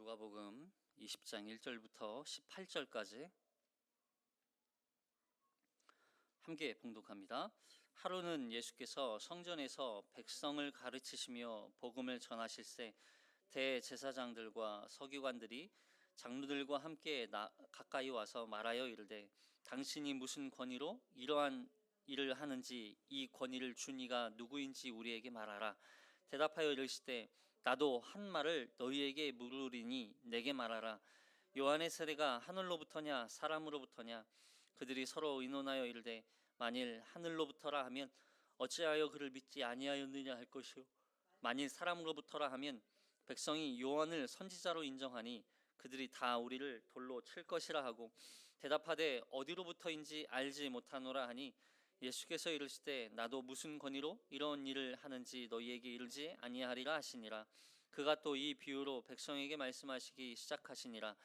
누가복음 20장 1절부터 18절까지 함께 봉독합니다. 하루는 예수께서 성전에서 백성을 가르치시며 복음을 전하실새 대제사장들과 서기관들이 장로들과 함께 가까이 와서 말하여 이르되 당신이 무슨 권위로 이러한 일을 하는지 이 권위를 준 이가 누구인지 우리에게 말하라. 대답하여 이르시되 나도 한 말을 너희에게 물으리니 내게 말하라. 요한의 세례가 하늘로부터냐 사람으로부터냐? 그들이 서로 의논하여 이르되 만일 하늘로부터라 하면 어찌하여 그를 믿지 아니하였느냐 할 것이요 만일 사람으로부터라 하면 백성이 요한을 선지자로 인정하니 그들이 다 우리를 돌로 칠 것이라 하고 대답하되 어디로부터인지 알지 못하노라 하니 예수께서 이르시되 나도 무슨 권위로 이런 일을 하는지 너희에게 이르지 아니하리라 하시니라. 그가 또 이 비유로 백성에게 말씀하시기 시작하시니라.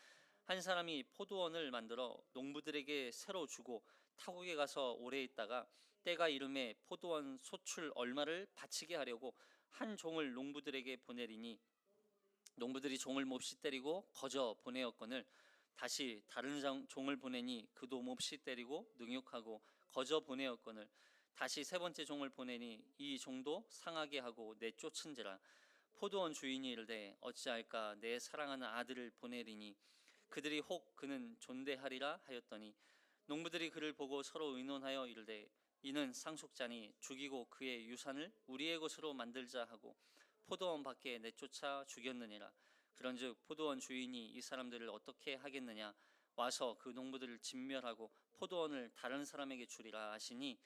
한 사람이 포도원을 만들어 농부들에게 새로 주고 타국에 가서 오래 있다가 때가 이름에 포도원 소출 얼마를 바치게 하려고 한 종을 농부들에게 보내리니 농부들이 종을 몹시 때리고 거저 보내었거늘 다시 다른 종을 보내니 그도 몹시 때리고 능욕하고 거저 보내었거늘 다시 세 번째 종을 보내니 이 종도 상하게 하고 내쫓은지라. 포도원 주인이 이르되 어찌할까 내 사랑하는 아들을 보내리니 그들이 혹 그는 존대하리라 하였더니 농부들이 그를 보고 서로 의논하여 이르되 이는 상속자니 죽이고 그의 유산을 우리의 것으로 만들자 하고 포도원 밖에 내쫓아 죽였느니라. 그런즉 포도원 주인이 이 사람들을 어떻게 하겠느냐? 와서 그 농부들을 진멸하고 포도원을 다른 사람에게 주리라 하시니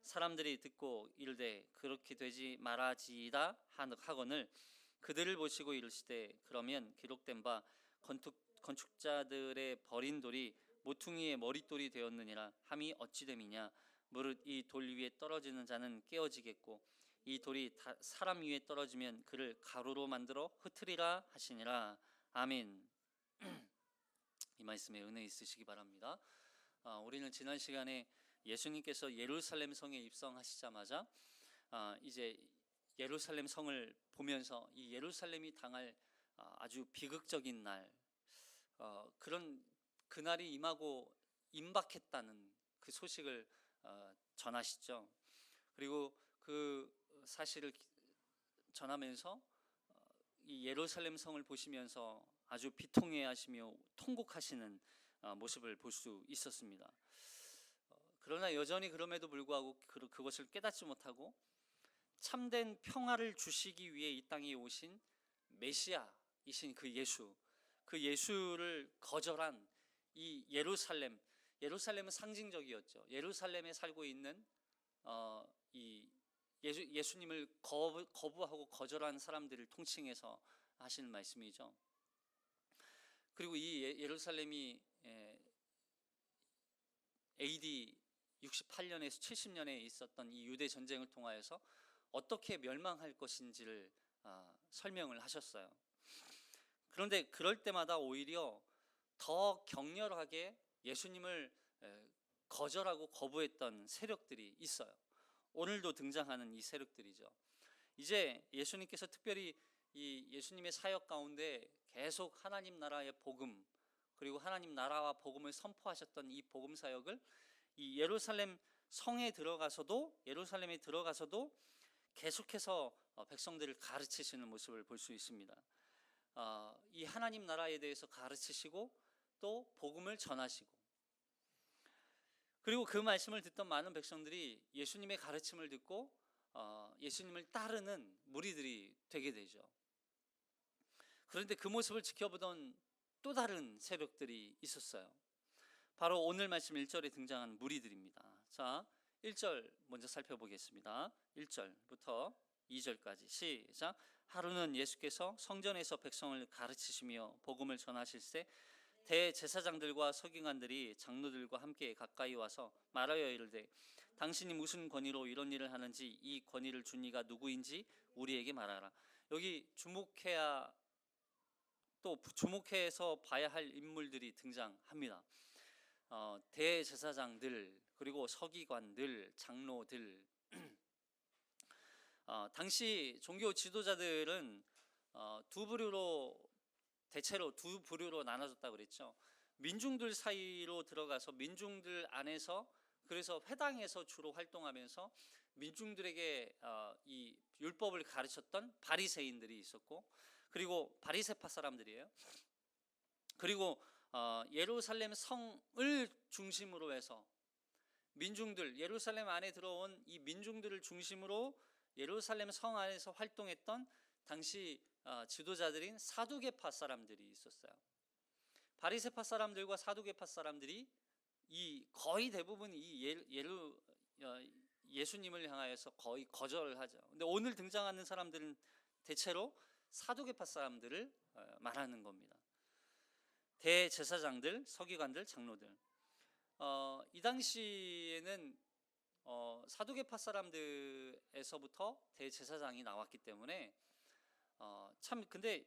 사람들이 듣고 이르되 그렇게 되지 말아지이다 하거늘 그들을 보시고 이르시되 그러면 기록된 바 건축자들의 버린 돌이 모퉁이의 머릿돌이 되었느니라 함이 어찌 됨이냐? 무릇 이 돌 위에 떨어지는 자는 깨어지겠고 이 돌이 사람 위에 떨어지면 그를 가루로 만들어 흩으리라 하시니라. 아멘. 이 말씀에 은혜 있으시기 바랍니다. 우리는 지난 시간에 예수님께서 예루살렘 성에 입성하시자마자 이제 예루살렘 성을 보면서 이 예루살렘이 당할 아주 비극적인 날, 그런 그날이 임하고 임박했다는 그 소식을 전하시죠. 그리고 그 사실을 전하면서 이 예루살렘 성을 보시면서 아주 비통해하시며 통곡하시는 모습을 볼 수 있었습니다. 그러나 여전히 그럼에도 불구하고 그것을 깨닫지 못하고 참된 평화를 주시기 위해 이 땅에 오신 메시아이신 그 예수를 거절한 이 예루살렘은 상징적이었죠. 예루살렘에 살고 있는 이 예수님을 거부하고 거절한 사람들을 통칭해서 하시는 말씀이죠. 그리고 이 예루살렘이 AD 68년에서 70년에 있었던 이 유대 전쟁을 통하여서 어떻게 멸망할 것인지를 설명을 하셨어요. 그런데 그럴 때마다 오히려 더 격렬하게 예수님을 거절하고 거부했던 세력들이 있어요. 오늘도 등장하는 이 세력들이죠. 이제 예수님께서 특별히 이 예수님의 사역 가운데 계속 하나님 나라의 복음 그리고 하나님 나라와 복음을 선포하셨던 이 복음 사역을 이 예루살렘에 들어가서도 계속해서 백성들을 가르치시는 모습을 볼 수 있습니다. 이 하나님 나라에 대해서 가르치시고 또 복음을 전하시고 그리고 그 말씀을 듣던 많은 백성들이 예수님의 가르침을 듣고 예수님을 따르는 무리들이 되게 되죠. 그런데 그 모습을 지켜보던 또 다른 세력들이 있었어요. 바로 오늘 말씀 1절에 등장한 무리들입니다. 자, 1절 먼저 살펴보겠습니다. 1절부터 2절까지 시작. 하루는 예수께서 성전에서 백성을 가르치시며 복음을 전하실새 대제사장들과 서기관들이 장로들과 함께 가까이 와서 말하여 이르되 당신이 무슨 권위로 이런 일을 하는지 이 권위를 준 이가 누구인지 우리에게 말하라. 여기 주목해서 봐야 할 인물들이 등장합니다. 대제사장들 그리고 서기관들, 장로들. 당시 종교 지도자들은 두 부류로 대체로 두 부류로 나눠졌다고 그랬죠. 민중들 사이로 들어가서 민중들 안에서, 그래서 회당에서 주로 활동하면서 민중들에게 이 율법을 가르쳤던 바리새인들이 있었고, 그리고 바리새파 사람들이에요. 그리고 예루살렘 성을 중심으로 해서 민중들, 예루살렘 안에 들어온 이 민중들을 중심으로 예루살렘 성 안에서 활동했던 당시 지도자들인 사두개파 사람들이 있었어요. 바리새파 사람들과 사두개파 사람들이 이 거의 대부분 이 예수님을 향하여서 거의 거절을 하죠. 근데 오늘 등장하는 사람들은 대체로 사두개파 사람들을 말하는 겁니다. 대제사장들, 서기관들, 장로들. 이 당시에는 사두개파 사람들에서부터 대제사장이 나왔기 때문에 참, 근데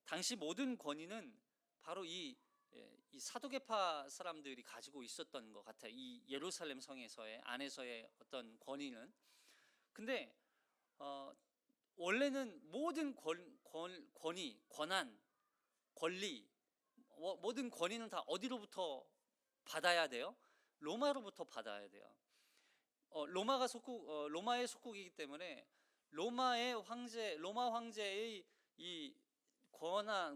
당시 모든 권위는 바로 이 사두개파 사람들이 가지고 있었던 것 같아요. 이 예루살렘 성에서의 안에서의 어떤 권위는. 근데 원래는 모든 권위, 권한, 권리, 모든 권위는 다 어디로부터 받아야 돼요? 로마로부터 받아야 돼요. 로마의 속국이기 때문에 로마 황제의 이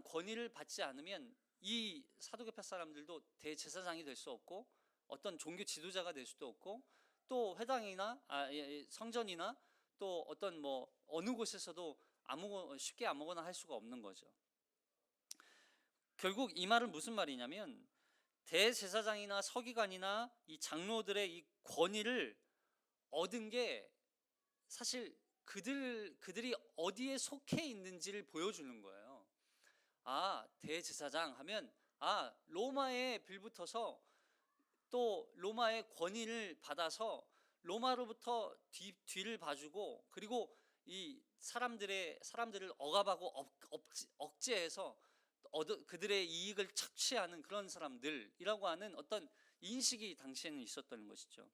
권위를 받지 않으면 이 사두개파 사람들도 대제사장이 될 수 없고 어떤 종교 지도자가 될 수도 없고, 또 회당이나 성전이나 또 어떤 어느 곳에서도 쉽게 아무거나 할 수가 없는 거죠. 결국 이 말은 무슨 말이냐면, 대제사장이나 서기관이나 이 장로들의 이 권위를 얻은 게 사실 그들이 어디에 속해 있는지를 보여주는 거예요. 대제사장 하면 로마에 빌붙어서 또 로마의 권위를 받아서 로마로부터 뒤를 봐주고, 그리고 이 사람들을 억압하고 억제해서 그들의 이익을 착취하는 그런 사람들이라고 하는 어떤 인식이 당시에는 있었던 것이죠.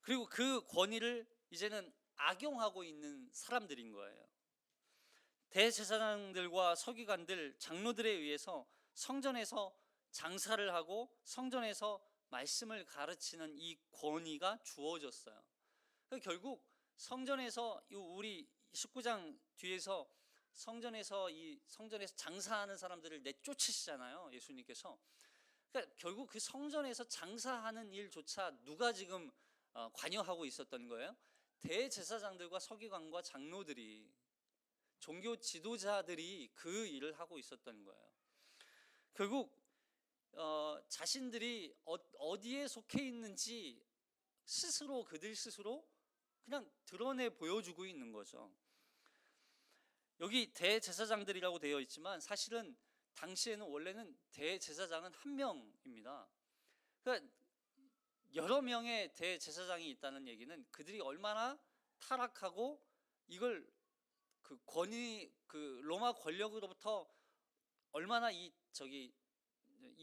그리고 그 권위를 이제는 악용하고 있는 사람들인 거예요. 대제사장들과 서기관들, 장로들에 의해서 성전에서 장사를 하고 성전에서 말씀을 가르치는 이 권위가 주어졌어요. 결국 성전에서 우리 19장 뒤에서 성전에서 장사하는 사람들을 내쫓으시잖아요, 예수님께서. 그러니까 결국 그 성전에서 장사하는 일조차 누가 지금 관여하고 있었던 거예요? 대제사장들과 서기관과 장로들이, 종교 지도자들이 그 일을 하고 있었던 거예요. 결국 자신들이 어디에 속해 있는지 그들 스스로 그냥 드러내 보여주고 있는 거죠. 여기 대제사장들이라고 되어 있지만 사실은 당시에는 원래는 대제사장은 한 명입니다. 그러니까 여러 명의 대제사장이 있다는 얘기는 그들이 얼마나 타락하고 이걸 로마 권력으로부터 얼마나 이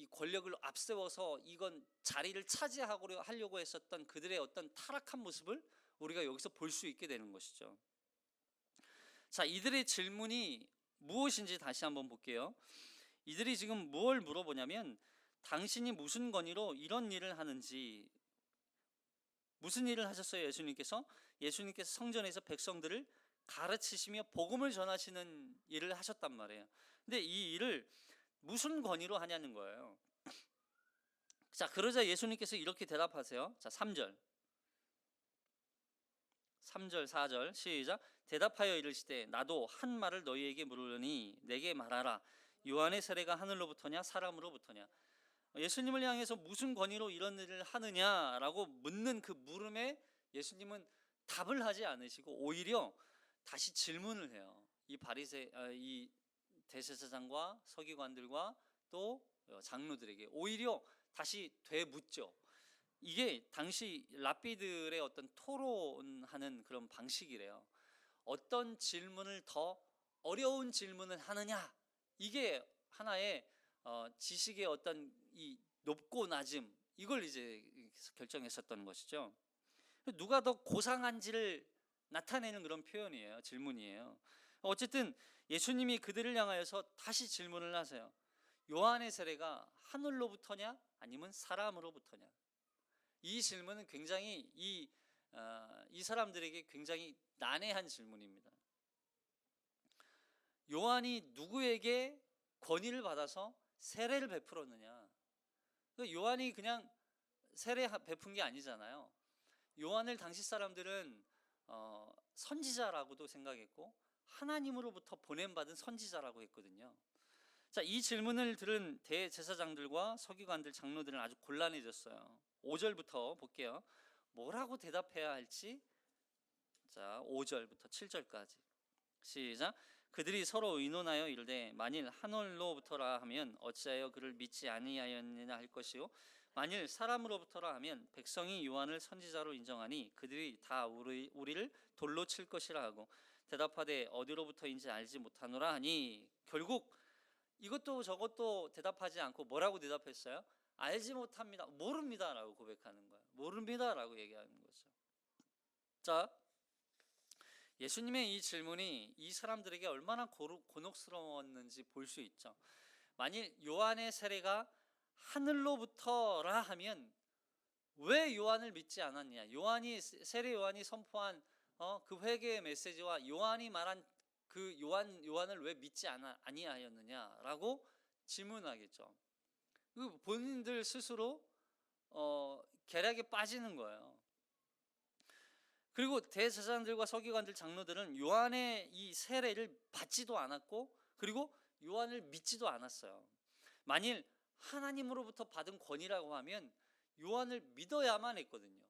권력을 앞세워서 이건 자리를 차지하려고 했었던 그들의 어떤 타락한 모습을 우리가 여기서 볼 수 있게 되는 것이죠. 자, 이들의 질문이 무엇인지 다시 한번 볼게요. 이들이 지금 뭘 물어보냐면, 당신이 무슨 권위로 이런 일을 하는지. 무슨 일을 하셨어요? 예수님께서 성전에서 백성들을 가르치시며 복음을 전하시는 일을 하셨단 말이에요. 근데 이 일을 무슨 권위로 하냐는 거예요. 자, 그러자 예수님께서 이렇게 대답하세요. 자, 3절 4절 시작. 대답하여 이르시되 나도 한 말을 너희에게 물으려니 내게 말하라. 요한의 세례가 하늘로부터냐 사람으로부터냐. 예수님을 향해서 무슨 권위로 이런 일을 하느냐라고 묻는 그 물음에 예수님은 답을 하지 않으시고 오히려 다시 질문을 해요. 이 대제사장과 서기관들과 또 장로들에게 오히려 다시 되묻죠. 이게 당시 랍비들의 어떤 토론하는 그런 방식이래요. 어떤 질문을 더 어려운 질문을 하느냐, 이게 하나의 지식의 어떤 이 높고 낮음, 이걸 이제 결정했었던 것이죠. 누가 더 고상한지를 나타내는 그런 표현이에요. 질문이에요. 어쨌든 예수님이 그들을 향하여서 다시 질문을 하세요. 요한의 세례가 하늘로부터냐 아니면 사람으로부터냐? 이 질문은 굉장히 이 사람들에게 굉장히 난해한 질문입니다. 요한이 누구에게 권위를 받아서 세례를 베풀었느냐? 요한이 그냥 세례 베푼 게 아니잖아요. 요한을 당시 사람들은 선지자라고도 생각했고 하나님으로부터 보냄받은 선지자라고 했거든요. 자, 이 질문을 들은 대제사장들과 서기관들, 장로들은 아주 곤란해졌어요. 5절부터 볼게요. 뭐라고 대답해야 할지. 자, 5절부터 7절까지 시작. 그들이 서로 의논하여 이르되 만일 하늘로부터라 하면 어찌하여 그를 믿지 아니하였느냐 할 것이요 만일 사람으로부터라 하면 백성이 요한을 선지자로 인정하니 그들이 다 우리를 돌로 칠 것이라 하고 대답하되 어디로부터인지 알지 못하노라 하니, 결국 이것도 저것도 대답하지 않고 뭐라고 대답했어요? 알지 못합니다, 모릅니다 라고 고백하는 거예요. 모릅니다 라고 얘기하는 거죠. 자, 예수님의 이 질문이 이 사람들에게 얼마나 곤혹스러웠는지 볼 수 있죠. 만일 요한의 세례가 하늘로부터라 하면 왜 요한을 믿지 않았냐? 세례 요한이 선포한 그 회개의 메시지와 요한이 말한 그 요한을 왜 믿지 아니하였느냐라고 질문하겠죠. 그 본인들 스스로 계략에 빠지는 거예요. 그리고 대제사장들과 서기관들, 장로들은 요한의 이 세례를 받지도 않았고 그리고 요한을 믿지도 않았어요. 만일 하나님으로부터 받은 권위라고 하면 요한을 믿어야만 했거든요.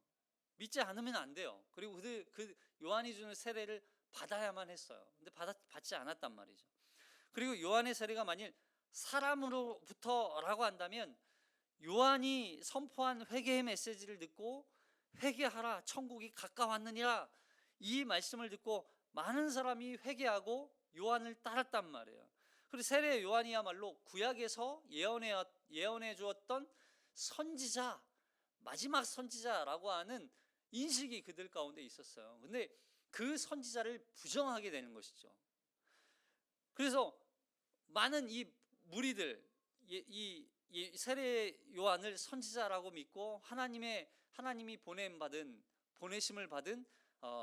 믿지 않으면 안 돼요. 그리고 그 요한이 주는 세례를 받아야만 했어요. 근데 받지 않았단 말이죠. 그리고 요한의 세례가 만일 사람으로부터라고 한다면 요한이 선포한 회개의 메시지를 듣고 회개하라 천국이 가까웠느니라 이 말씀을 듣고 많은 사람이 회개하고 요한을 따랐단 말이에요. 그리고 세례 요한이야말로 구약에서 예언해 주었던 선지자, 마지막 선지자라고 하는 인식이 그들 가운데 있었어요. 근데 그 선지자를 부정하게 되는 것이죠. 그래서 많은 이 무리들, 이 세례 요한을 선지자라고 믿고 하나님이 보내심을 받은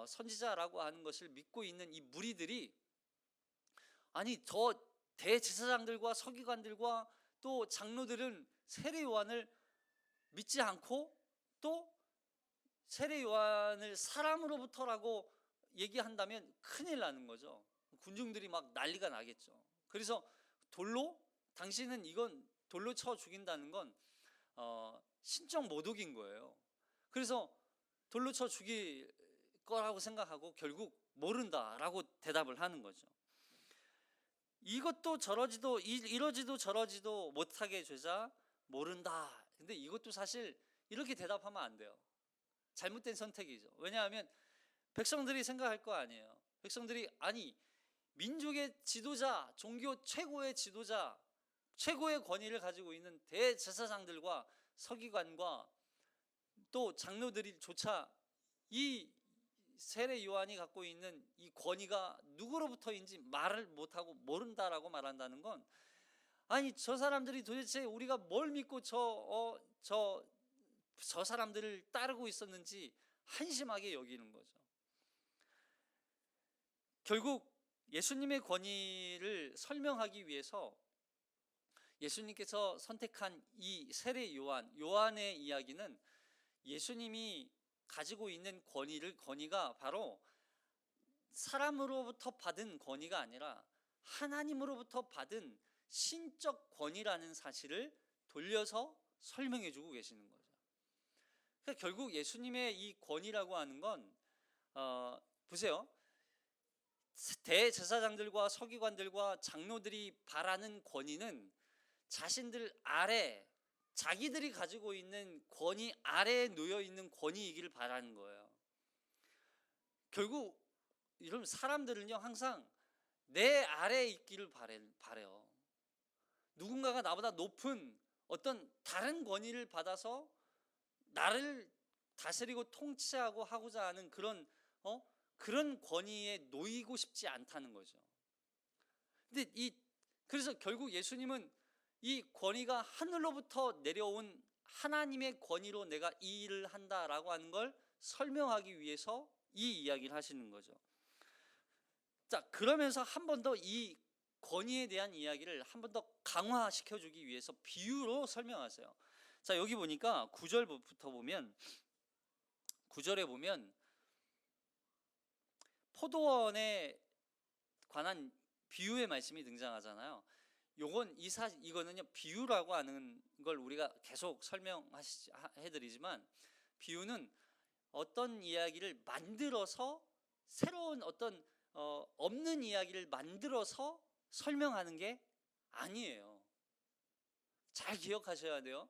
선지자라고 하는 것을 믿고 있는 이 무리들이, 아니 저 대제사장들과 서기관들과 또 장로들은 세례 요한을 믿지 않고 또 세례 요한을 사람으로부터라고 얘기한다면 큰일 나는 거죠. 군중들이 막 난리가 나겠죠. 그래서 당신은 이건 돌로 쳐 죽인다는 건 신적 모독인 거예요. 그래서 돌로 쳐 죽일 거라고 생각하고 결국 모른다라고 대답을 하는 거죠. 이것도 이러지도 저러지도 못하게 되자 모른다. 근데 이것도 사실 이렇게 대답하면 안 돼요. 잘못된 선택이죠. 왜냐하면 백성들이 생각할 거 아니에요. 백성들이 아니 민족의 지도자, 종교 최고의 지도자, 최고의 권위를 가지고 있는 대제사장들과 서기관과 또 장로들이조차 이 세례 요한이 갖고 있는 이 권위가 누구로부터인지 말을 못하고 모른다라고 말한다는 건, 아니 저 사람들이 도대체 우리가 뭘 믿고 저 사람들을 따르고 있었는지 한심하게 여기는 거죠. 결국 예수님의 권위를 설명하기 위해서 예수님께서 선택한 이 세례 요한의 이야기는 예수님이 가지고 있는 권위가 바로 사람으로부터 받은 권위가 아니라 하나님으로부터 받은 신적 권위라는 사실을 돌려서 설명해 주고 계시는 거죠. 그러니까 결국 예수님의 이 권위라고 하는 건 보세요. 대제사장들과 서기관들과 장로들이 바라는 권위는 자신들 아래, 자기들이 가지고 있는 권위 아래에 놓여 있는 권위이기를 바라는 거예요. 결국 이런 사람들은요 항상 내 아래에 있기를 바래요. 누군가가 나보다 높은 어떤 다른 권위를 받아서 나를 다스리고 통치하고 하고자 하는 그런 권위에 놓이고 싶지 않다는 거죠. 근데 그래서 결국 예수님은 이 권위가 하늘로부터 내려온 하나님의 권위로 내가 이 일을 한다라고 하는 걸 설명하기 위해서 이 이야기를 하시는 거죠. 자, 그러면서 한 번 더 이 권위에 대한 이야기를 한 번 더 강화시켜 주기 위해서 비유로 설명하세요. 자, 여기 보니까 9절부터 보면, 9절에 보면 포도원에 관한 비유의 말씀이 등장하잖아요. 이거는요, 비유라고 하는 걸 우리가 계속 설명해드리지만, 비유는 어떤 이야기를 만들어서 새로운 어떤 없는 이야기를 만들어서 설명하는 게 아니에요. 잘 기억하셔야 돼요.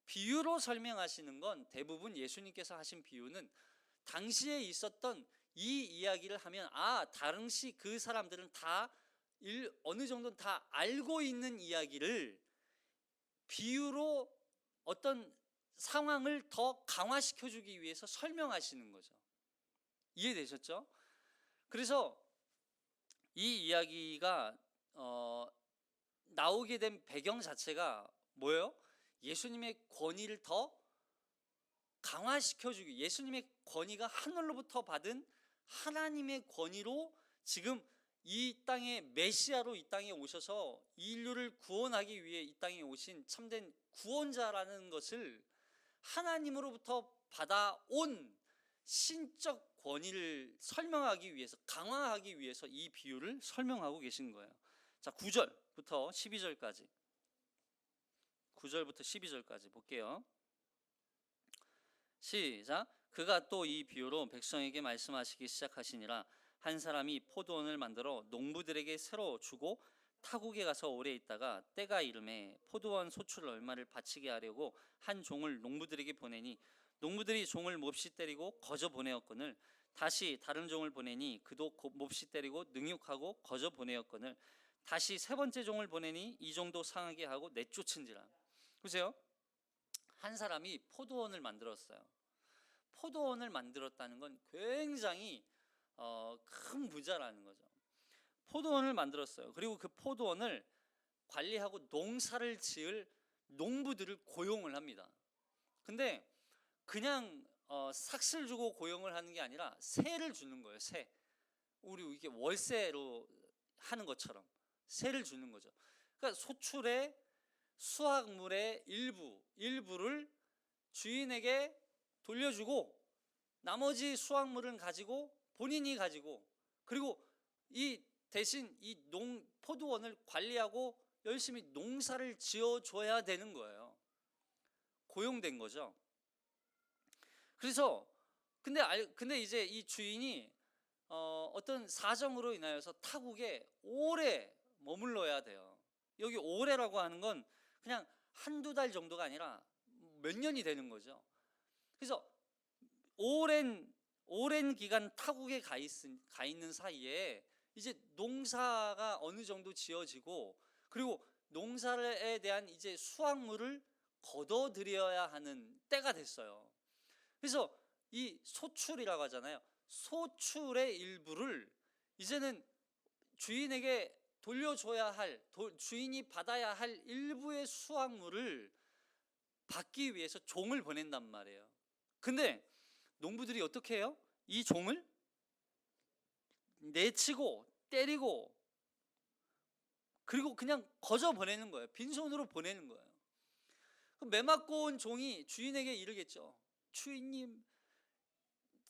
비유로 설명하시는 건 대부분 예수님께서 하신 비유는 당시에 있었던 이 이야기를 하면 당시 그 사람들은 다 어느 정도는 다 알고 있는 이야기를 비유로 어떤 상황을 더 강화시켜 주기 위해서 설명하시는 거죠. 이해되셨죠? 그래서 이 이야기가 나오게 된 배경 자체가 뭐예요? 예수님의 권위를 더 강화시켜 주기, 예수님의 권위가 하늘로부터 받은 하나님의 권위로 지금 이 땅에 메시아로 이 땅에 오셔서 인류를 구원하기 위해 이 땅에 오신 참된 구원자라는 것을 하나님으로부터 받아온 신적 권위를 설명하기 위해서, 강화하기 위해서 이 비유를 설명하고 계신 거예요. 자, 9절부터 12절까지 9절부터 12절까지 볼게요. 시작. 그가 또 이 비유로 백성에게 말씀하시기 시작하시니라. 한 사람이 포도원을 만들어 농부들에게 새로 주고 타국에 가서 오래 있다가 때가 이르매 포도원 소출 얼마를 바치게 하려고 한 종을 농부들에게 보내니 농부들이 종을 몹시 때리고 거저 보내었거늘 다시 다른 종을 보내니 그도 몹시 때리고 능욕하고 거저 보내었거늘 다시 세 번째 종을 보내니 이 종도 상하게 하고 내쫓은지라. 보세요. 한 사람이 포도원을 만들었어요. 포도원을 만들었다는 건 굉장히 큰 부자라는 거죠. 포도원을 만들었어요. 그리고 그 포도원을 관리하고 농사를 지을 농부들을 고용을 합니다. 근데 그냥 삭슬 주고 고용을 하는 게 아니라 세를 주는 거예요. 세. 우리 이게 월세로 하는 것처럼 세를 주는 거죠. 그러니까 소출의 수확물의 일부를 주인에게 돌려주고 나머지 수확물은 가지고 본인이 가지고, 그리고 이 대신 이 포도원을 관리하고 열심히 농사를 지어줘야 되는 거예요. 고용된 거죠. 그래서 근데 이제 이 주인이 어떤 사정으로 인하여서 타국에 오래 머물러야 돼요. 여기 오래라고 하는 건 그냥 한두 달 정도가 아니라 몇 년이 되는 거죠. 그래서 오랜 기간 타국에 가 있는 사이에 이제 농사가 어느 정도 지어지고, 그리고 농사에 대한 이제 수확물을 거둬들여야 하는 때가 됐어요. 그래서 이 소출이라고 하잖아요. 소출의 일부를 이제는 주인에게 돌려줘야 할, 주인이 받아야 할 일부의 수확물을 받기 위해서 종을 보낸단 말이에요. 근데 농부들이 어떻게 해요? 이 종을 내치고 때리고 그리고 그냥 거저 보내는 거예요. 빈손으로 보내는 거예요. 매맞고 온 종이 주인에게 이르겠죠. 주인님,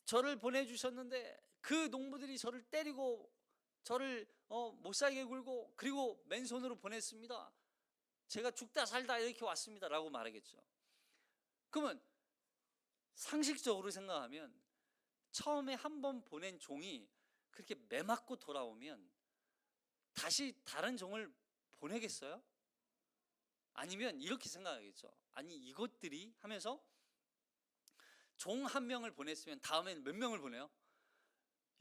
저를 보내주셨는데 그 농부들이 저를 때리고 저를 못 살게 굴고 그리고 맨손으로 보냈습니다. 제가 죽다 살다 이렇게 왔습니다 라고 말하겠죠. 그러면 상식적으로 생각하면 처음에 한 번 보낸 종이 그렇게 매맞고 돌아오면 다시 다른 종을 보내겠어요? 아니면 이렇게 생각하겠죠. 아니 이것들이 하면서 종 한 명을 보냈으면 다음에는 몇 명을 보내요?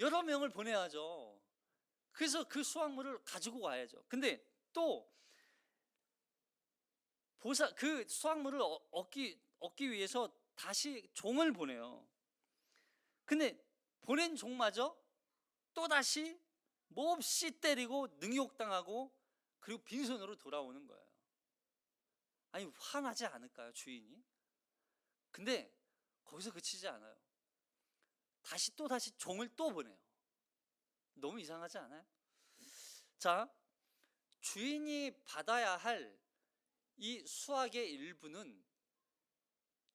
여러 명을 보내야죠. 그래서 그 수확물을 가지고 와야죠. 근데 또 그 수확물을 얻기 위해서 다시 종을 보내요. 근데 보낸 종마저 또다시 몹시 때리고 능욕당하고 그리고 빈손으로 돌아오는 거예요. 아니 화나지 않을까요, 주인이? 근데 거기서 그치지 않아요. 다시 종을 또 보내요. 너무 이상하지 않아요? 자, 주인이 받아야 할 이 수확의 일부는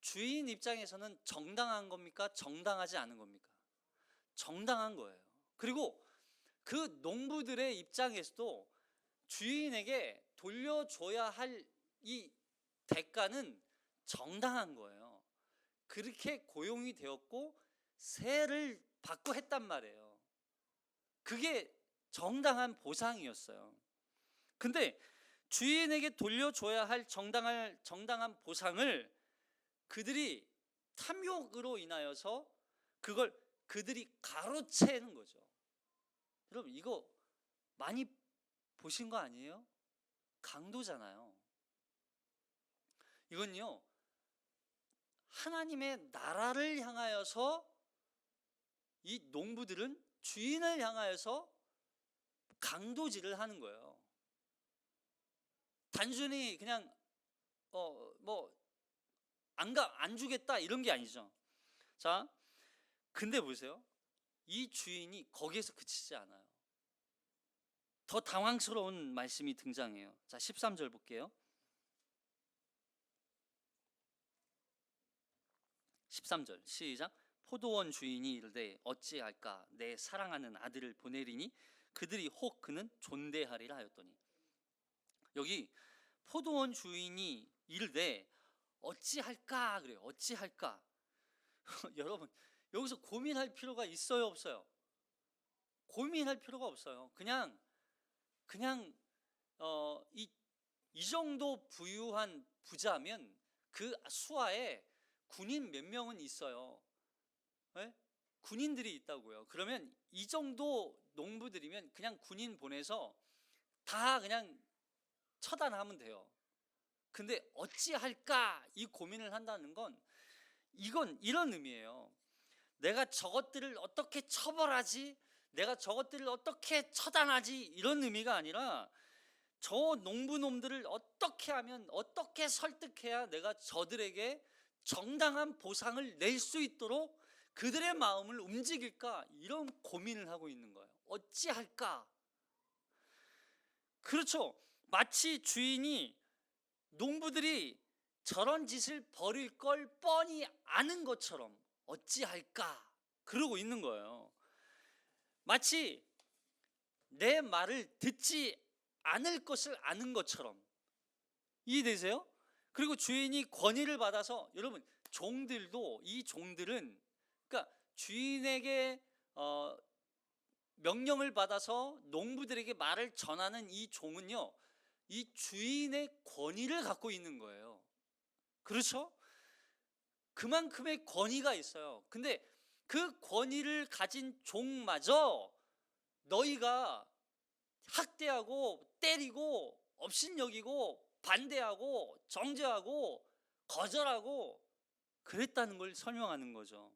주인 입장에서는 정당한 겁니까? 정당하지 않은 겁니까? 정당한 거예요. 그리고 그 농부들의 입장에서도 주인에게 돌려줘야 할 이 대가는 정당한 거예요. 그렇게 고용이 되었고 세를 받고 했단 말이에요. 그게 정당한 보상이었어요. 근데 주인에게 돌려줘야 할 정당한 보상을 그들이 탐욕으로 인하여서 그걸 그들이 가로채는 거죠. 여러분 이거 많이 보신 거 아니에요? 강도잖아요. 이건요 하나님의 나라를 향하여서 이 농부들은 주인을 향하여서 강도질을 하는 거예요. 단순히 그냥 안 주겠다 이런 게 아니죠. 자, 근데 보세요. 이 주인이 거기에서 그치지 않아요. 더 당황스러운 말씀이 등장해요. 자, 13절 볼게요. 13절 시작. 포도원 주인이 이르되 어찌할까 내 사랑하는 아들을 보내리니 그들이 혹 그는 존대하리라 하였더니, 여기 포도원 주인이 이르되 어찌할까 그래요. 어찌할까. 여러분 여기서 고민할 필요가 있어요, 없어요? 고민할 필요가 없어요. 그냥 이 정도 부유한 부자면 그 수하에 군인 몇 명은 있어요. 네? 군인들이 있다고요. 그러면 이 정도 농부들이면 그냥 군인 보내서 다 그냥 처단하면 돼요. 근데 어찌할까 이 고민을 한다는 건 이건 이런 의미예요. 내가 저것들을 어떻게 처벌하지, 내가 저것들을 어떻게 처단하지, 이런 의미가 아니라 저 농부놈들을 어떻게 하면, 어떻게 설득해야 내가 저들에게 정당한 보상을 낼 수 있도록 그들의 마음을 움직일까, 이런 고민을 하고 있는 거예요. 어찌할까. 그렇죠. 마치 주인이 농부들이 저런 짓을 벌일 걸 뻔히 아는 것처럼 어찌할까 그러고 있는 거예요. 마치 내 말을 듣지 않을 것을 아는 것처럼. 이해되세요? 그리고 주인이 권위를 받아서, 여러분 종들도, 이 종들은 그러니까 주인에게 명령을 받아서 농부들에게 말을 전하는 이 종은요, 이 주인의 권위를 갖고 있는 거예요. 그렇죠? 그만큼의 권위가 있어요. 근데 그 권위를 가진 종마저 너희가 학대하고 때리고 업신여기고 반대하고 정죄하고 거절하고 그랬다는 걸 설명하는 거죠.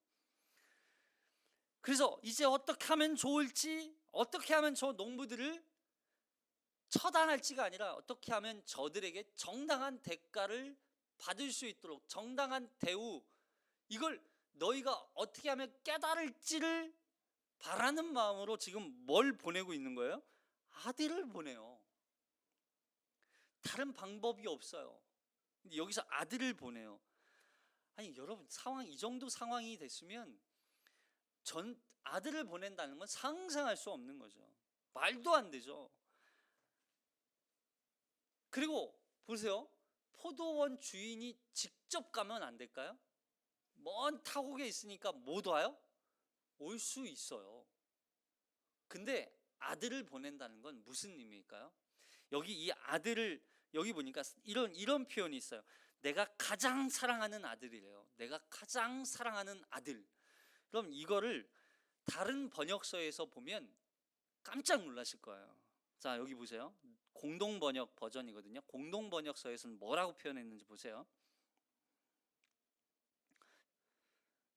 그래서 이제 어떻게 하면 좋을지, 어떻게 하면 저 농부들을 처단할지가 아니라 어떻게 하면 저들에게 정당한 대가를 받을 수 있도록, 정당한 대우, 이걸 너희가 어떻게 하면 깨달을지를 바라는 마음으로 지금 뭘 보내고 있는 거예요? 아들을 보내요. 다른 방법이 없어요. 근데 여기서 아들을 보내요. 아니 여러분, 이 정도 상황이 됐으면 전 아들을 보낸다는 건 상상할 수 없는 거죠. 말도 안 되죠. 그리고 보세요. 포도원 주인이 직접 가면 안 될까요? 먼 타국에 있으니까 못 와요? 올 수 있어요. 근데 아들을 보낸다는 건 무슨 의미일까요? 여기 이 아들을, 여기 보니까 이런 표현이 있어요. 내가 가장 사랑하는 아들이래요. 내가 가장 사랑하는 아들. 그럼 이거를 다른 번역서에서 보면 깜짝 놀라실 거예요. 자, 여기 보세요. 공동번역 버전이거든요. 공동번역서에서는 뭐라고 표현했는지 보세요.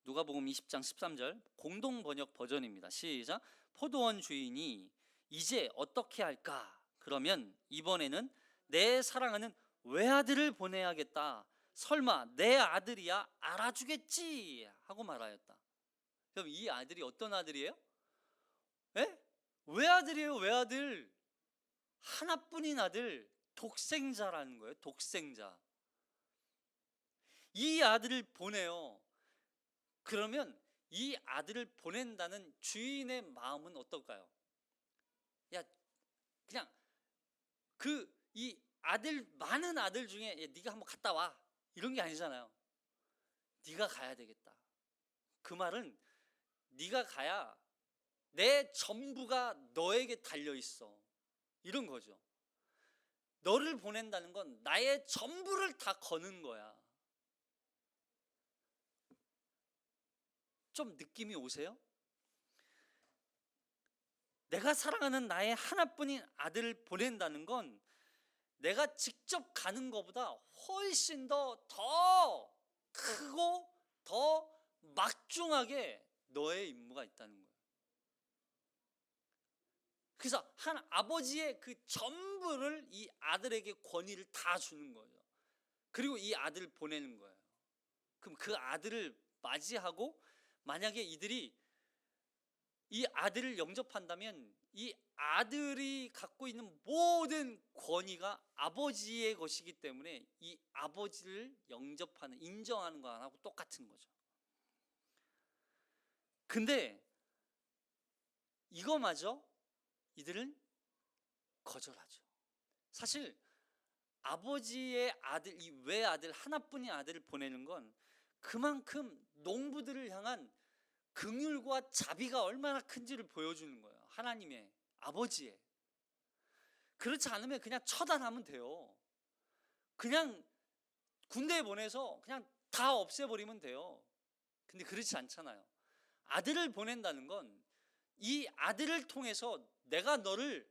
누가복음 20장 13절 공동번역 버전입니다. 시작. 포도원 주인이 이제 어떻게 할까? 그러면 이번에는 내 사랑하는 외아들을 보내야겠다. 설마 내 아들이야 알아주겠지 하고 말하였다. 그럼 이 아들이 어떤 아들이에요? 예? 외아들이에요, 외아들. 하나뿐인 아들, 독생자라는 거예요, 독생자. 이 아들을 보내요. 그러면 이 아들을 보낸다는 주인의 마음은 어떨까요? 야, 그냥 이 아들, 많은 아들 중에 야, 네가 한번 갔다 와, 이런 게 아니잖아요. 네가 가야 되겠다. 그 말은 네가 가야 내 전부가 너에게 달려 있어, 이런 거죠. 너를 보낸다는 건 나의 전부를 다 거는 거야. 좀 느낌이 오세요? 내가 사랑하는 나의 하나뿐인 아들을 보낸다는 건 내가 직접 가는 것보다 훨씬 더 크고 더 막중하게 너의 임무가 있다는 거예요. 그래서 한 아버지의 그 전부를 이 아들에게 권위를 다 주는 거예요. 그리고 이 아들을 보내는 거예요. 그럼 그 아들을 맞이하고 만약에 이들이 이 아들을 영접한다면 이 아들이 갖고 있는 모든 권위가 아버지의 것이기 때문에 이 아버지를 영접하는, 인정하는 거하고 똑같은 거죠. 근데 이거마저 이들은 거절하죠. 사실 아버지의 아들, 이 외아들, 하나뿐인 아들을 보내는 건 그만큼 농부들을 향한 긍휼과 자비가 얼마나 큰지를 보여주는 거예요. 하나님의, 아버지의. 그렇지 않으면 그냥 처단하면 돼요. 그냥 군대에 보내서 그냥 다 없애버리면 돼요. 근데 그렇지 않잖아요. 아들을 보낸다는 건 이 아들을 통해서 내가 너를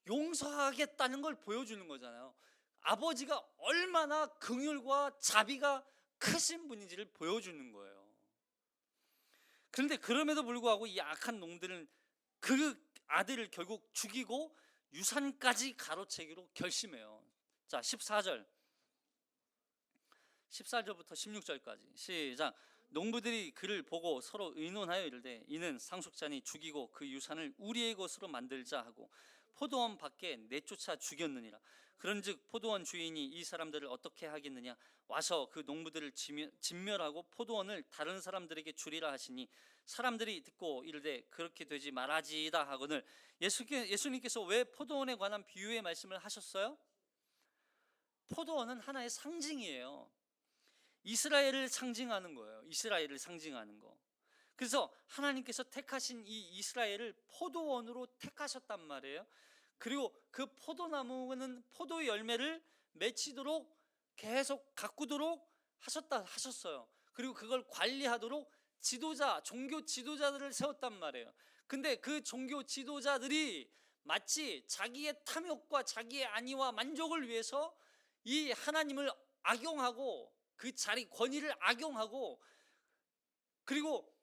용서하겠다는 걸 보여주는 거잖아요. 아버지가 얼마나 긍휼과 자비가 크신 분인지를 보여주는 거예요. 그런데 그럼에도 불구하고 이 악한 놈들은 그 아들을 결국 죽이고 유산까지 가로채기로 결심해요. 자, 14절부터 16절까지 시작. 농부들이 그를 보고 서로 의논하여 이르되 이는 상속자니 죽이고 그 유산을 우리의 것으로 만들자 하고 포도원 밖에 내쫓아 죽였느니라. 그런즉 포도원 주인이 이 사람들을 어떻게 하겠느냐, 와서 그 농부들을 진멸하고 포도원을 다른 사람들에게 주리라 하시니 사람들이 듣고 이르되 그렇게 되지 말아지이다 하거늘. 예수님께서 왜 포도원에 관한 비유의 말씀을 하셨어요? 포도원은 하나의 상징이에요. 이스라엘을 상징하는 거예요. 이스라엘을 상징하는 거. 그래서 하나님께서 택하신 이 이스라엘을 포도원으로 택하셨단 말이에요. 그리고 그 포도나무는 포도 열매를 맺히도록 계속 가꾸도록 하셨어요. 그리고 그걸 관리하도록 종교 지도자들을 세웠단 말이에요. 근데 그 종교 지도자들이 마치 자기의 탐욕과 자기의 안위와 만족을 위해서 이 하나님을 악용하고 그 자리 권위를 악용하고 그리고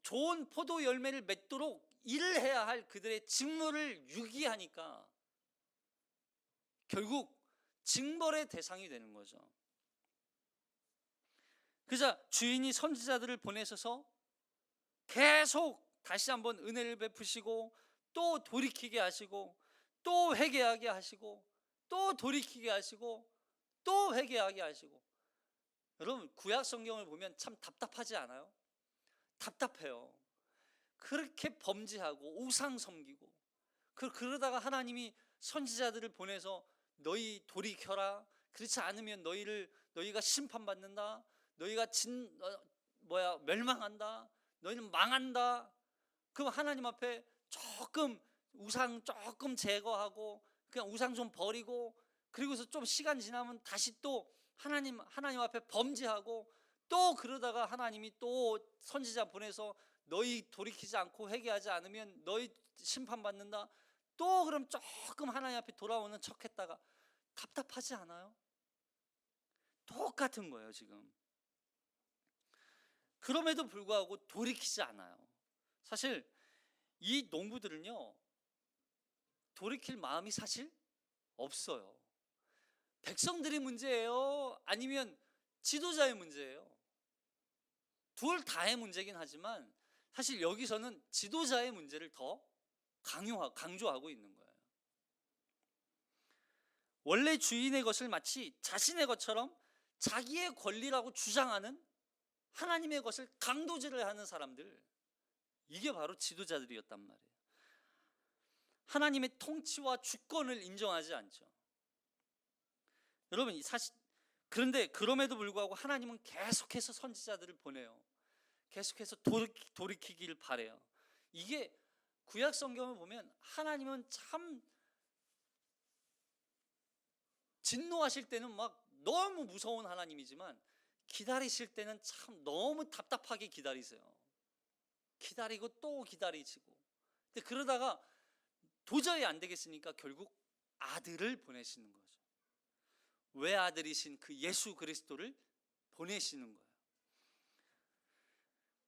좋은 포도 열매를 맺도록 일을 해야 할 그들의 직무를 유기하니까 결국 징벌의 대상이 되는 거죠. 그래서 주인이 선지자들을 보내셔서 계속 다시 한번 은혜를 베푸시고 또 돌이키게 하시고 또 회개하게 하시고 또 돌이키게 하시고 또 회개하게 하시고. 여러분, 구약 성경을 보면 참 답답하지 않아요? 답답해요. 그렇게 범죄하고 우상 섬기고 그러다가 하나님이 선지자들을 보내서 너희 돌이켜라, 그렇지 않으면 너희가 심판받는다, 너희가 멸망한다, 너희는 망한다. 그럼 하나님 앞에 우상 조금 제거하고 그냥 우상 좀 버리고 그리고서 좀 시간 지나면 다시 또 하나님 앞에 범죄하고 또 그러다가 하나님이 또 선지자 보내서 너희 돌이키지 않고 회개하지 않으면 너희 심판받는다. 또 그럼 조금 하나님 앞에 돌아오는 척했다가 답답하지 않아요? 똑같은 거예요 지금. 그럼에도 불구하고 돌이키지 않아요. 사실 이 농부들은요, 돌이킬 마음이 사실 없어요. 백성들이 문제예요? 아니면 지도자의 문제예요? 둘 다의 문제긴 하지만 사실 여기서는 지도자의 문제를 더 강조하고 있는 거예요. 원래 주인의 것을 마치 자신의 것처럼 자기의 권리라고 주장하는 하나님의 것을 강도질을 하는 사람들, 이게 바로 지도자들이었단 말이에요. 하나님의 통치와 주권을 인정하지 않죠. 여러분, 사실 그런데 그럼에도 불구하고 하나님은 계속해서 선지자들을 보내요. 계속해서 돌이키기를 바래요. 이게 구약 성경을 보면 하나님은 참 진노하실 때는 막 너무 무서운 하나님이지만 기다리실 때는 참 너무 답답하게 기다리세요. 기다리고 또 기다리시고. 근데 그러다가 도저히 안 되겠으니까 결국 아들을 보내시는 거죠. 외아들이신 그 예수 그리스도를 보내시는 거예요.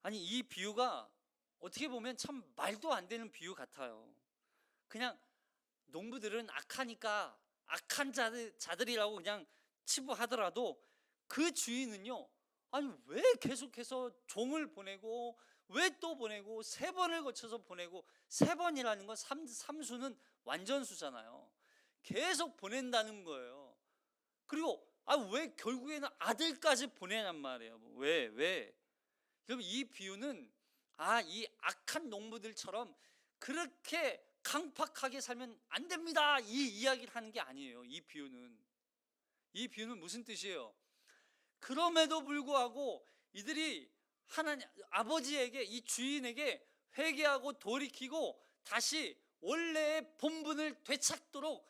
아니, 이 비유가 어떻게 보면 참 말도 안 되는 비유 같아요. 그냥 농부들은 악하니까 악한 자들이라고 그냥 치부하더라도 그 주인은요, 아니 왜 계속해서 종을 보내고 왜 또 보내고 세 번을 거쳐서 보내고, 세 번이라는 건 삼수는 완전수잖아요. 계속 보낸다는 거예요. 그리고 왜 결국에는 아들까지 보내냔 말이에요. 왜? 그럼 이 비유는 이 악한 농부들처럼 그렇게 강팍하게 살면 안 됩니다, 이 이야기를 하는 게 아니에요. 이 비유는 무슨 뜻이에요? 그럼에도 불구하고 이들이 하나님 아버지에게, 이 주인에게 회개하고 돌이키고 다시 원래의 본분을 되찾도록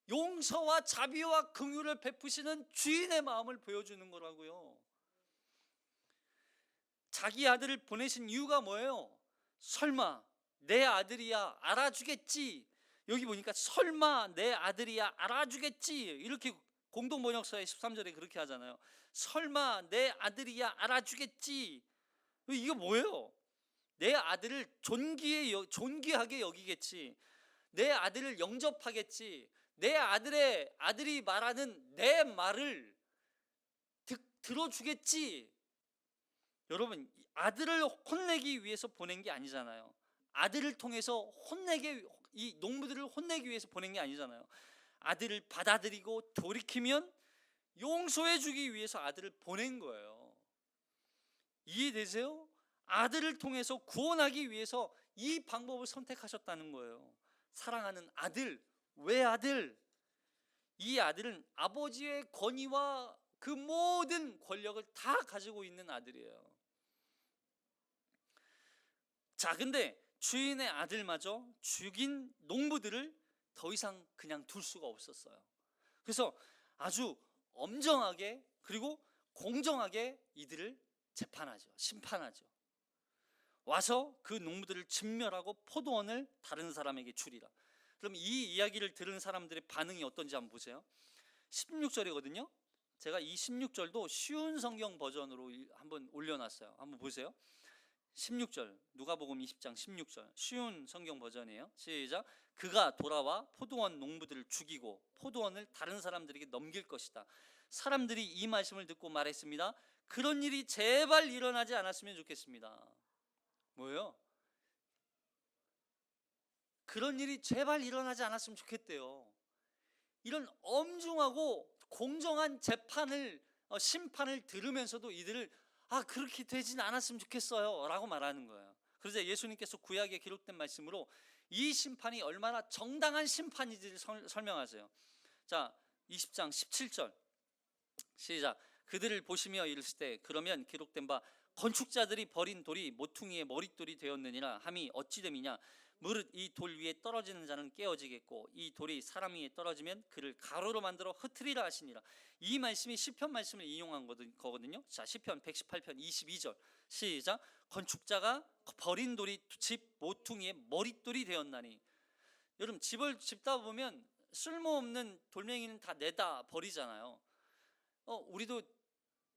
용서와 자비와 긍휼을 베푸시는 주인의 마음을 보여주는 거라고요. 자기 아들을 보내신 이유가 뭐예요? 설마 내 아들이야 알아주겠지. 여기 보니까 설마 내 아들이야 알아주겠지, 이렇게 공동번역서의 13절에 그렇게 하잖아요. 설마 내 아들이야 알아주겠지. 이거 뭐예요? 내 아들을 존귀하게 여기겠지. 내 아들을 영접하겠지. 내 아들이 말하는 내 말을 들어주겠지. 여러분, 아들을 혼내기 위해서 보낸 게 아니잖아요. 아들을 통해서 이 농부들을 혼내기 위해서 보낸 게 아니잖아요. 아들을 받아들이고 돌이키면 용서해 주기 위해서 아들을 보낸 거예요. 이해되세요? 아들을 통해서 구원하기 위해서 이 방법을 선택하셨다는 거예요. 사랑하는 아들, 외아들. 이 아들은 아버지의 권위와 그 모든 권력을 다 가지고 있는 아들이에요. 자, 근데 주인의 아들마저 죽인 농부들을 더 이상 그냥 둘 수가 없었어요. 그래서 아주 엄정하게 그리고 공정하게 이들을 재판하죠. 심판하죠. 와서 그 농부들을 진멸하고 포도원을 다른 사람에게 주리라. 그럼 이 이야기를 들은 사람들의 반응이 어떤지 한번 보세요. 16절이거든요. 제가 이 16절도 쉬운 성경 버전으로 한번 올려놨어요. 한번 보세요. 16절, 누가복음 20장 16절, 쉬운 성경 버전이에요. 시작. 그가 돌아와 포도원 농부들을 죽이고 포도원을 다른 사람들에게 넘길 것이다. 사람들이 이 말씀을 듣고 말했습니다. 그런 일이 제발 일어나지 않았으면 좋겠습니다. 뭐예요? 그런 일이 제발 일어나지 않았으면 좋겠대요. 이런 엄중하고 공정한 심판을 들으면서도 이들을 그렇게 되진 않았으면 좋겠어요 라고 말하는 거예요. 그래서 예수님께서 구약에 기록된 말씀으로 이 심판이 얼마나 정당한 심판인지를 설명하세요. 자, 20장 17절 시작. 그들을 보시며 이르실 때 그러면 기록된 바 건축자들이 버린 돌이 모퉁이의 머릿돌이 되었느니라 함이 어찌 됨이냐. 무릇 이 돌 위에 떨어지는 자는 깨어지겠고 이 돌이 사람 위에 떨어지면 그를 가로로 만들어 흩으리라 하시니라. 이 말씀이 시편 말씀을 인용한 거거든요. 자, 시편 118편 22절 시작. 건축자가 버린 돌이 집 모퉁이의 머릿돌이 되었나니. 여러분, 집을 짓다 보면 쓸모없는 돌멩이는 다 내다 버리잖아요. 우리도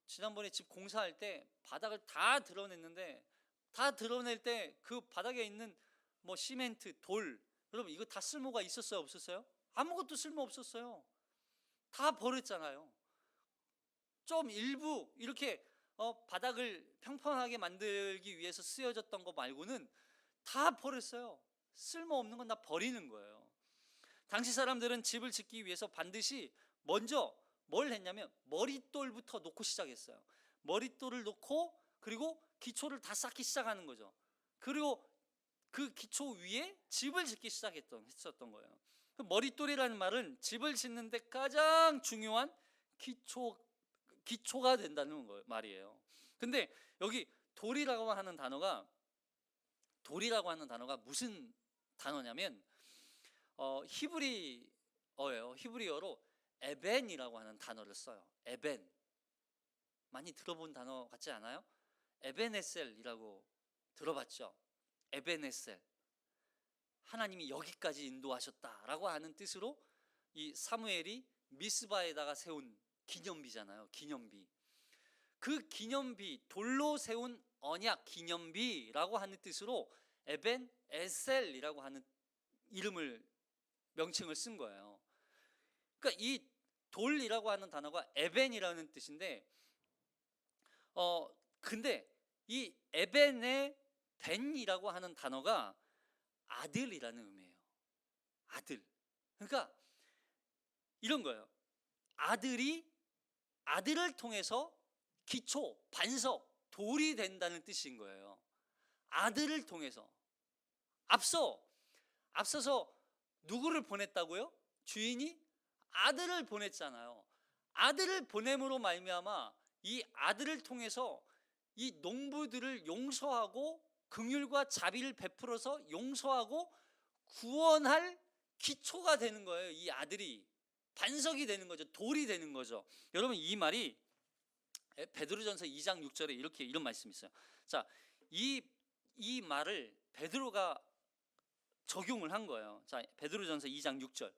지난번에 집 공사할 때 바닥을 다 드러냈는데, 다 드러낼 때 그 바닥에 있는 뭐 시멘트, 돌, 여러분 이거 다 쓸모가 있었어요, 없었어요? 아무것도 쓸모 없었어요. 다 버렸잖아요. 좀 일부 이렇게 바닥을 평평하게 만들기 위해서 쓰여졌던 거 말고는 다 버렸어요. 쓸모없는 건 다 버리는 거예요. 당시 사람들은 집을 짓기 위해서 반드시 먼저 뭘 했냐면 머릿돌부터 놓고 시작했어요. 머릿돌을 놓고 그리고 기초를 다 쌓기 시작하는 거죠. 그리고 그 기초 위에 집을 짓기 했었던 거예요. 머릿돌이라는 말은 집을 짓는 데 가장 중요한 기초가 된다는 말이에요. 근데 여기 돌이라고 하는 단어가 무슨 단어냐면 히브리어예요. 히브리어로 에벤이라고 하는 단어를 써요. 에벤. 많이 들어본 단어 같지 않아요? 에벤에셀이라고 들어봤죠? 에벤에셀. 하나님이 여기까지 인도하셨다라고 하는 뜻으로 이 사무엘이 미스바에다가 세운 기념비잖아요. 기념비. 그 기념비, 돌로 세운 언약 기념비라고 하는 뜻으로 에벤에셀이라고 하는 명칭을 쓴 거예요. 그러니까 이 돌이라고 하는 단어가 에벤이라는 뜻인데 근데 이 에벤의 벤이라고 하는 단어가 아들이라는 의미예요. 아들. 그러니까 이런 거예요. 아들을 통해서 기초, 반석, 돌이 된다는 뜻인 거예요. 아들을 통해서. 앞서서 누구를 보냈다고요? 주인이 아들을 보냈잖아요. 아들을 보냄으로 말미암아 이 아들을 통해서 이 농부들을 용서하고 긍휼과 자비를 베풀어서 용서하고 구원할 기초가 되는 거예요. 이 아들이 반석이 되는 거죠. 돌이 되는 거죠. 여러분 이 말이 베드로전서 2장 6절에 이런 말씀이 있어요. 자, 이 말을 베드로가 적용을 한 거예요. 자, 베드로전서 2장 6절.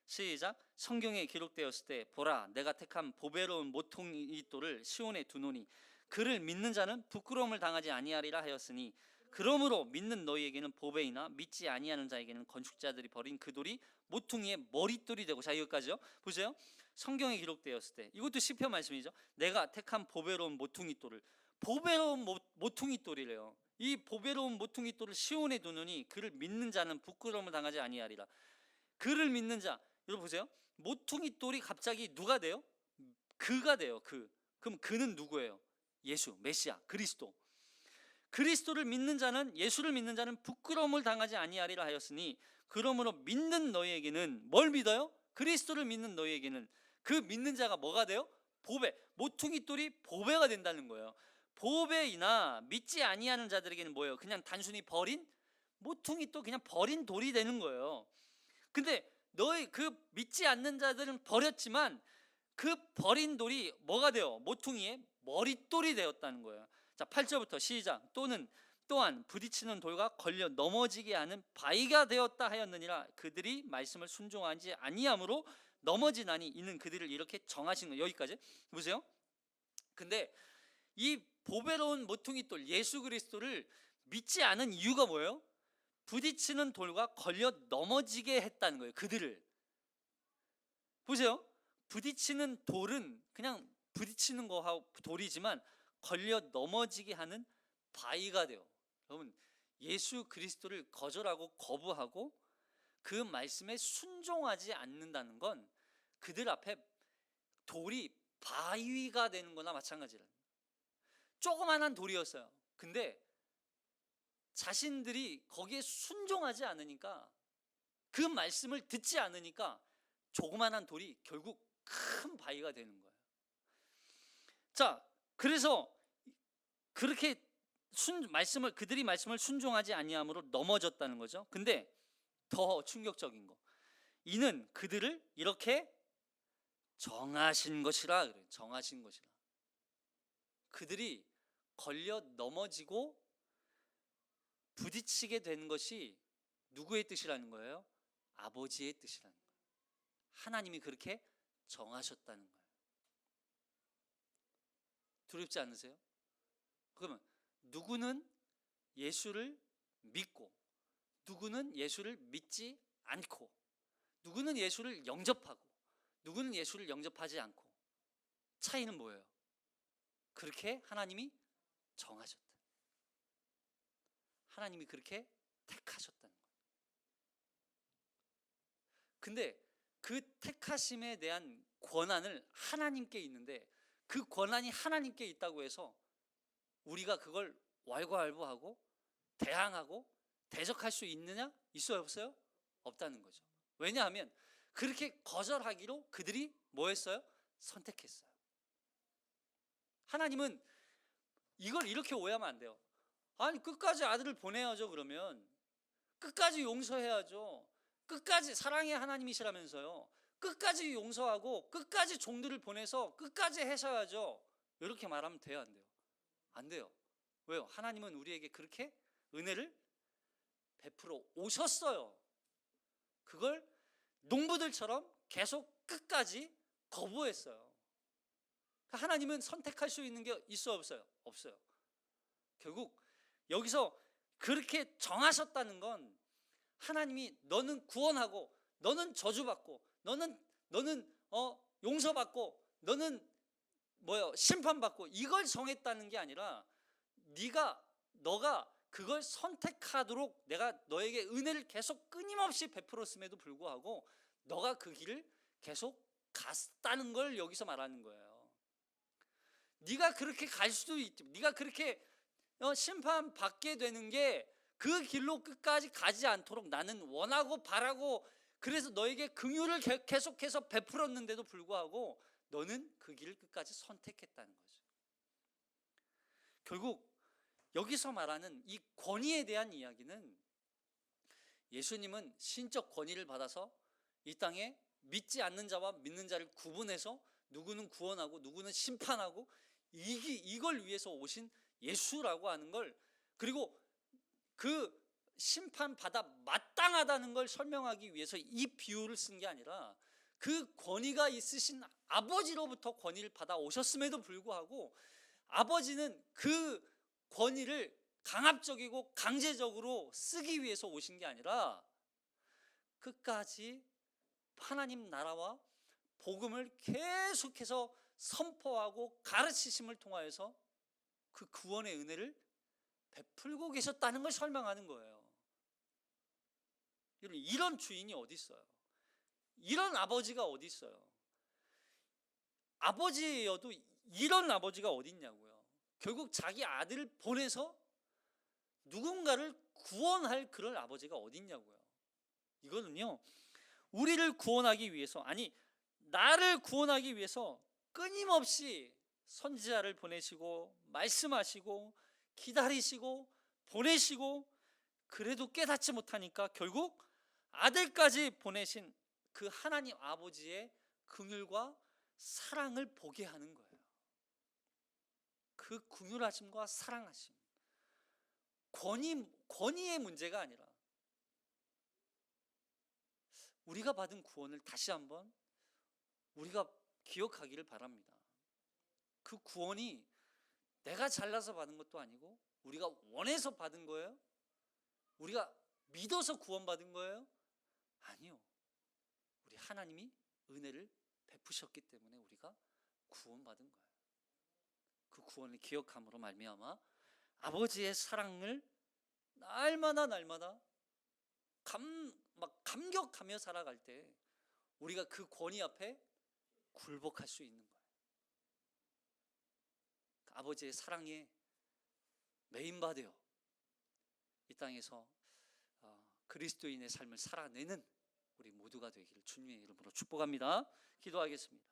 시작. 성경에 기록되었을 때 보라 내가 택한 보배로운 모퉁이 돌을 시온에 두노니 그를 믿는 자는 부끄러움을 당하지 아니하리라 하였으니 그러므로 믿는 너희에게는 보배이나 믿지 아니하는 자에게는 건축자들이 버린 그 돌이 모퉁이의 머릿돌이 되고. 자, 여기까지요. 보세요. 성경에 기록되었을 때 이것도 시편 말씀이죠. 내가 택한 보배로운 모퉁이 돌을, 보배로운 모퉁이 돌이래요. 이 보배로운 모퉁이 돌을 시온에 두노니 그를 믿는 자는 부끄러움을 당하지 아니하리라. 그를 믿는 자, 여러분 보세요. 모퉁이 돌이 갑자기 누가 돼요? 그가 돼요. 그럼 그는 누구예요? 예수, 메시아, 그리스도를 믿는 자는, 예수를 믿는 자는 부끄러움을 당하지 아니하리라 하였으니 그러므로 믿는 너희에게는 뭘 믿어요? 그리스도를 믿는 너희에게는 그 믿는 자가 뭐가 돼요? 보배, 모퉁이 돌이 보배가 된다는 거예요. 보배이나 믿지 아니하는 자들에게는 뭐예요? 그냥 단순히 버린 모퉁이 돌, 그냥 버린 돌이 되는 거예요. 근데 너희 그 믿지 않는 자들은 버렸지만 그 버린 돌이 뭐가 돼요? 모퉁이의 머릿돌이 되었다는 거예요. 자, 8절부터 시작. 또한 부딪히는 돌과 걸려 넘어지게 하는 바위가 되었다 하였느니라. 그들이 말씀을 순종하지 아니함으로 넘어지나니 이는 그들을 이렇게 정하신 거예요. 여기까지 보세요. 근데 이 보배로운 모퉁이 돌 예수 그리스도를 믿지 않은 이유가 뭐예요? 부딪히는 돌과 걸려 넘어지게 했다는 거예요. 그들을 보세요. 부딪히는 돌은 그냥 부딪히는 거하고 돌이지만 걸려 넘어지게 하는 바위가 돼요. 여러분, 예수 그리스도를 거절하고 거부하고 그 말씀에 순종하지 않는다는 건 그들 앞에 돌이 바위가 되는 거나 마찬가지라. 조그만한 돌이었어요. 근데 자신들이 거기에 순종하지 않으니까, 그 말씀을 듣지 않으니까 조그만한 돌이 결국 큰 바위가 되는 거예요. 자, 그래서 그렇게 그들이 말씀을 순종하지 아니함으로 넘어졌다는 거죠. 근데 더 충격적인 거, 이는 그들을 이렇게 정하신 것이라 그래요. 정하신 것이라. 그들이 걸려 넘어지고 부딪히게 된 것이 누구의 뜻이라는 거예요? 아버지의 뜻이라는 거예요. 하나님이 그렇게 정하셨다는 거예요. 두렵지 않으세요? 그러면 누구는 예수를 믿고, 누구는 예수를 믿지 않고, 누구는 예수를 영접하고, 누구는 예수를 영접하지 않고. 차이는 뭐예요? 그렇게 하나님이 정하셨다. 하나님이 그렇게 택하셨다는 거예요. 근데 그 택하심에 대한 권한을 하나님께 있는데, 그 권한이 하나님께 있다고 해서 우리가 그걸 왈가왈부하고 대항하고 대적할 수 있느냐? 있어요, 없어요? 없다는 거죠. 왜냐하면 그렇게 거절하기로 그들이 뭐 했어요? 선택했어요. 하나님은 이걸 이렇게 오해하면 안 돼요. 아니, 끝까지 아들을 보내야죠. 그러면 끝까지 용서해야죠. 끝까지 사랑의 하나님이시라면서요. 끝까지 용서하고 끝까지 종들을 보내서 끝까지 하셔야죠. 이렇게 말하면 돼요, 안 돼요? 안 돼요. 왜요? 하나님은 우리에게 그렇게 은혜를 베풀어 오셨어요. 그걸 농부들처럼 계속 끝까지 거부했어요. 하나님은 선택할 수 있는 게 있어요, 없어요? 없어요. 결국 여기서 그렇게 정하셨다는 건 하나님이 너는 구원하고, 너는 저주받고, 너는 용서받고, 너는 심판받고, 이걸 정했다는 게 아니라 너가 그걸 선택하도록 내가 너에게 은혜를 계속 끊임없이 베풀었음에도 불구하고 너가 그 길을 계속 갔다는 걸 여기서 말하는 거예요. 네가 그렇게 갈 수도 있지. 네가 그렇게 심판받게 되는 게 그 길로 끝까지 가지 않도록 나는 원하고 바라고, 그래서 너에게 긍휼을 계속해서 베풀었는데도 불구하고 너는 그 길을 끝까지 선택했다는 거죠. 결국 여기서 말하는 이 권위에 대한 이야기는, 예수님은 신적 권위를 받아서 이 땅에 믿지 않는 자와 믿는 자를 구분해서 누구는 구원하고 누구는 심판하고, 이걸 위해서 오신 예수라고 하는 걸, 그리고 그 심판받아 마땅하다는 걸 설명하기 위해서 이 비유를 쓴 게 아니라, 그 권위가 있으신 아버지로부터 권위를 받아 오셨음에도 불구하고 아버지는 그 권위를 강압적이고 강제적으로 쓰기 위해서 오신 게 아니라 끝까지 하나님 나라와 복음을 계속해서 선포하고 가르치심을 통하여서 그 구원의 은혜를 베풀고 계셨다는 걸 설명하는 거예요. 이런 주인이 어디 있어요? 이런 아버지가 어디 있어요? 아버지여도 이런 아버지가 어디 있냐고요. 결국 자기 아들을 보내서 누군가를 구원할 그런 아버지가 어디 있냐고요. 이거는요, 우리를 구원하기 위해서, 아니 나를 구원하기 위해서 끊임없이 선지자를 보내시고 말씀하시고 기다리시고 보내시고, 그래도 깨닫지 못하니까 결국 아들까지 보내신 그 하나님 아버지의 긍휼과 사랑을 보게 하는 거예요. 그 긍휼하심과 사랑하심, 권위의 문제가 아니라 우리가 받은 구원을 다시 한번 우리가 기억하기를 바랍니다. 그 구원이 내가 잘나서 받은 것도 아니고 우리가 원해서 받은 거예요? 우리가 믿어서 구원받은 거예요? 아니요. 우리 하나님이 은혜를 베푸셨기 때문에 우리가 구원받은 거예요. 그 구원을 기억함으로 말미암아 아버지의 사랑을 날마다 감격하며 살아갈 때 우리가 그 권위 앞에 굴복할 수 있는 거예요. 아버지의 사랑에 메인바되어 이 땅에서 그리스도인의 삶을 살아내는 우리 모두가 되기를 주님의 이름으로 축복합니다. 기도하겠습니다.